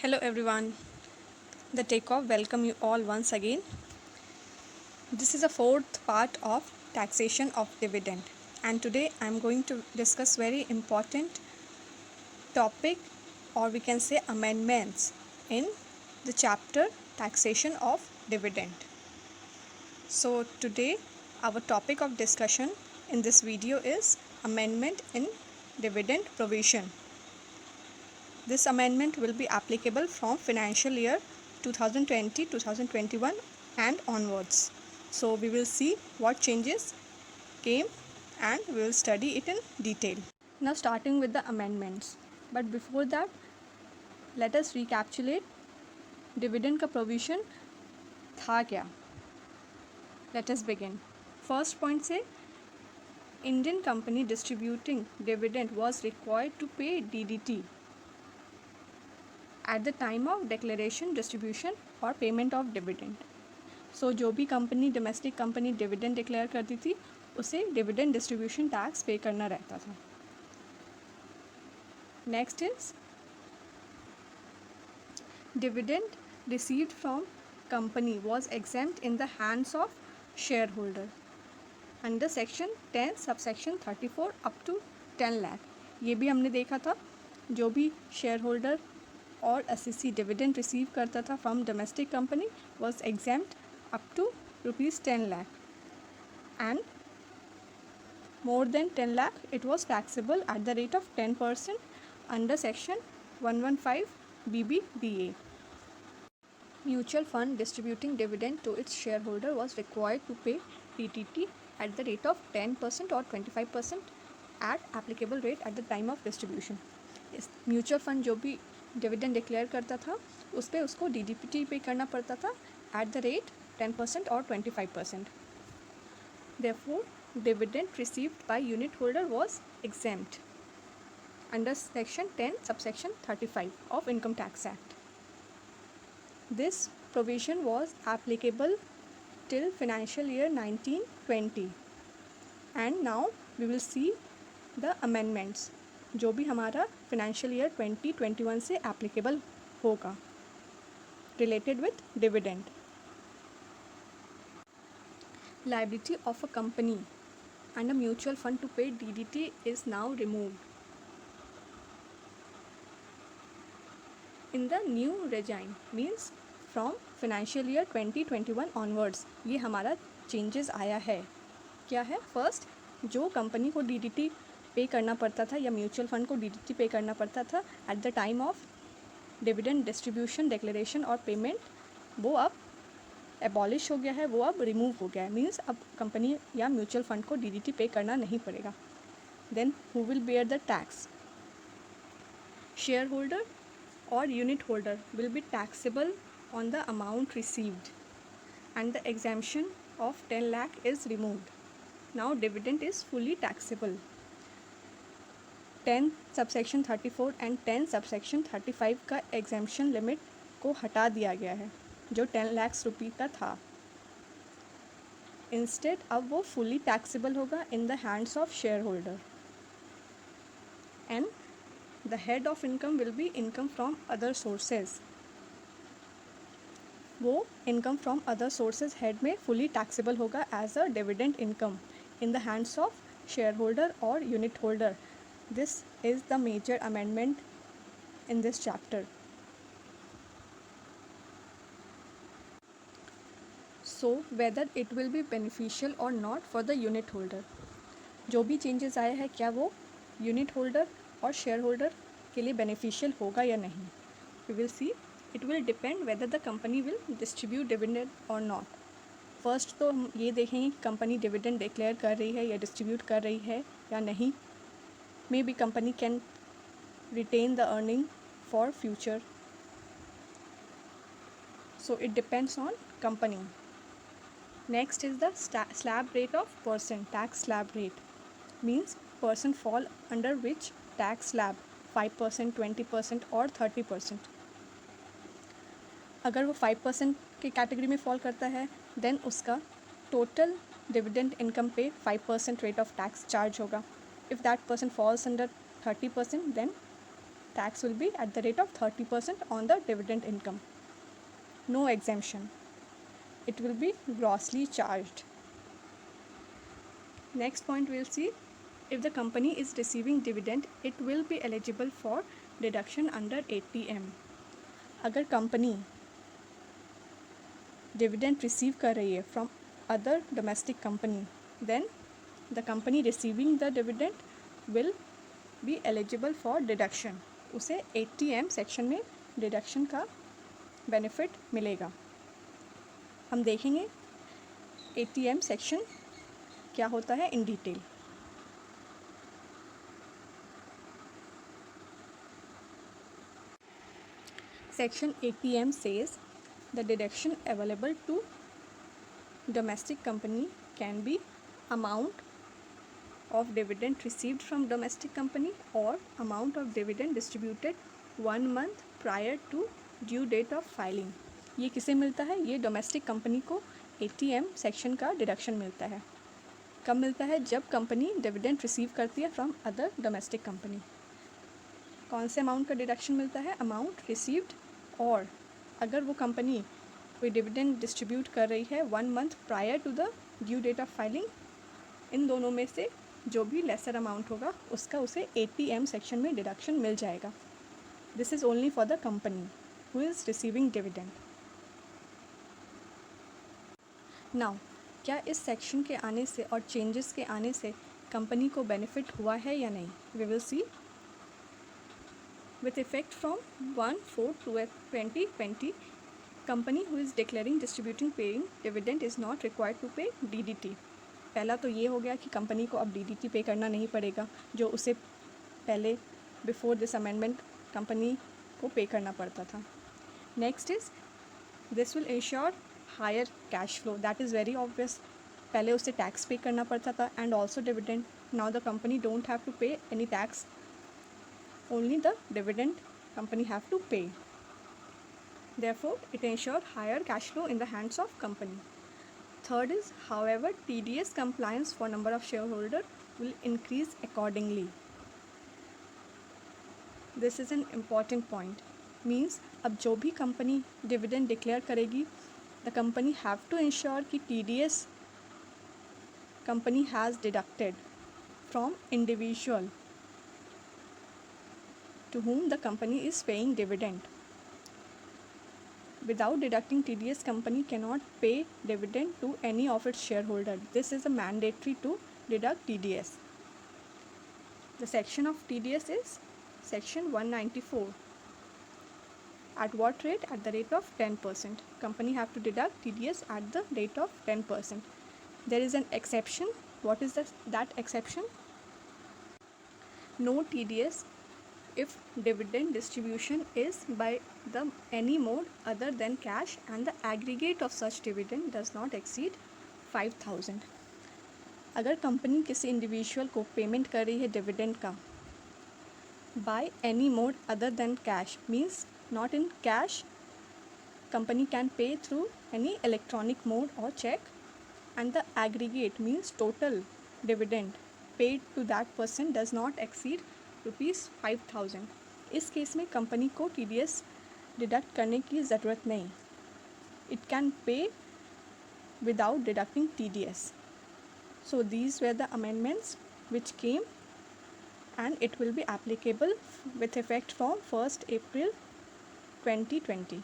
Hello everyone. The Takeoff welcome you all once again. This is the fourth part of taxation of dividend, and today I am going to discuss very important topic, or we can say amendments in the chapter taxation of dividend. So today our topic of discussion in this video is amendment in dividend provision. This amendment will be applicable from financial year 2020-2021 and onwards. So we will see what changes came and we will study it in detail. Now starting with the amendments. But before that, let us recapitulate dividend का provision था क्या. Let us begin. First point say Indian company distributing dividend was required to pay DDT at the time of declaration, distribution और payment of dividend. सो जो भी company domestic company dividend declare करती थी उसे dividend distribution tax pay करना रहता था. Next is dividend received from company was exempt in the hands of share holder under section 10 subsection 34 up to 10 lakh. ये भी हमने देखा था. जो भी शेयर होल्डर और एससीसी डिविडेंड रिसीव करता था from domestic company was exempt up to ₹10 lakh and more than 10 lakh it was taxable at the rate of 10% under section 115 BBDA. Mutual fund distributing dividend to its shareholder was required to pay DDT at the rate of 10% or 25% at applicable rate at the time of distribution. इस mutual fund जो भी dividend declare करता था उस पर उसको DDT पे करना पड़ता था एट द रेट 10% और 25%. Therefore, dividend received by unit holder was exempt under section 10 subsection 35 of Income Tax Act. This provision was applicable till financial year 1920 and now we will see the amendments जो भी हमारा financial year 2021 से applicable होगा related with dividend. Liability of a company and a mutual fund to pay DDT is now removed. In the new regime means from financial year 2021 onwards ये हमारा changes आया है. क्या है? First, जो company को DDT पे करना पड़ता था या म्यूचुअल फंड को DDT पे करना पड़ता था at the time of dividend distribution declaration और पेमेंट, वो अब एबॉलिश हो गया है, वो अब रिमूव हो गया है. मीन्स अब कंपनी या म्यूचुअल फंड को DDT पे करना नहीं पड़ेगा. Then who will bear the tax? Share holder और unit holder will be taxable on the amount received and the exemption of 10 lakh is removed. Now dividend is fully taxable. 10 subsection 34 and 10 subsection 35 का exemption limit को हटा दिया गया है जो 10 lakhs रुपये का था. इंस्टेड अब वो फुली टैक्सेबल होगा in the hands of share holder and the head of income will be income from other sources. वो income from other sources head में फुली टैक्सेबल होगा as a dividend income in the hands of share holder और unit holder. This is the major amendment in this chapter. So whether it will be beneficial or not for the unit holder. जो भी changes आए हैं क्या वो unit holder और share holder के लिए beneficial होगा या नहीं? We will see. It will depend whether the company will distribute dividend or not. First तो हम ये देखेंगे कि कंपनी dividend declare कर रही है या distribute कर रही है या नहीं. Maybe company can retain the earning for future. So it depends on company. Next is the slab rate of person. Tax slab rate means person fall under which tax slab 5%, 20% और 30%. अगर वो 5% के category में fall करता है then उसका total dividend income पे 5% rate of tax charge होगा. If that person falls under 30%, then tax will be at the rate of 30% on the dividend income. No exemption. It will be grossly charged. Next point we'll see, if the company is receiving dividend, it will be eligible for deduction under 80M. अगर company dividend receive कर रही है from other domestic company, then the company receiving the dividend will be eligible for deduction. उसे 80M section में deduction का benefit मिलेगा. हम देखेंगे 80M सेक्शन क्या होता है in detail. Section 80M says the deduction available to domestic company can be amount of dividend received from domestic company or amount of dividend distributed 1 month prior to due date of filing. ये किसे मिलता है? ये domestic company को 80M section का deduction मिलता है. कब मिलता है? जब कंपनी डिविडेंड रिसीव करती है फ्रॉम अदर डोमेस्टिक कंपनी. कौन से अमाउंट का डिडक्शन मिलता है? अमाउंट रिसीव्ड, और अगर वो कंपनी कोई डिविडेंड डिस्ट्रीब्यूट कर रही है 1 month prior to the due date of filing, इन दोनों में से जो भी लेसर अमाउंट होगा उसका उसे 80M सेक्शन में डिडक्शन मिल जाएगा. This is only for the company who is receiving dividend. Now, क्या इस सेक्शन के आने से और चेंजेस के आने से कंपनी को बेनिफिट हुआ है या नहीं? We will see. With effect from 1/4/2020, company who is declaring, distributing, paying dividend is not required to pay DDT. पहला तो ये हो गया कि कंपनी को अब DDT पे करना नहीं पड़ेगा, जो उसे पहले बिफोर दिस अमेंडमेंट कंपनी को पे करना पड़ता था. Next is this will ensure higher cash flow. That is very obvious. पहले उसे टैक्स पे करना पड़ता था and also dividend. Now the company don't have to pay any tax. Only the dividend company have to pay. Therefore, it ensures higher cash flow in the hands of company. Third is, however, TDS compliance for number of shareholder will increase accordingly. This is an important point. Means अब जो भी company dividend declare करेगी, the company have to ensure कि TDS company has deducted from individual to whom the company is paying dividend. Without deducting TDS, company cannot pay dividend to any of its shareholder. This is a mandatory to deduct TDS. The section of TDS is section 194. At what rate? At the rate of 10%. Company have to deduct TDS at the rate of 10%. There is an exception. What is that exception? No TDS if dividend distribution is by the any mode other than cash and the aggregate of such dividend does not exceed 5,000. अगर company किसी individual को payment कर रही है dividend का by any mode other than cash, means not in cash, company can pay through any electronic mode or check, and the aggregate means total dividend paid to that person does not exceed ₹5,000. इस case में company को TDS deduct करने की ज़रूरत नहीं. It can pay without deducting TDS. So these were the amendments which came, and it will be applicable with effect from 1st April 2020.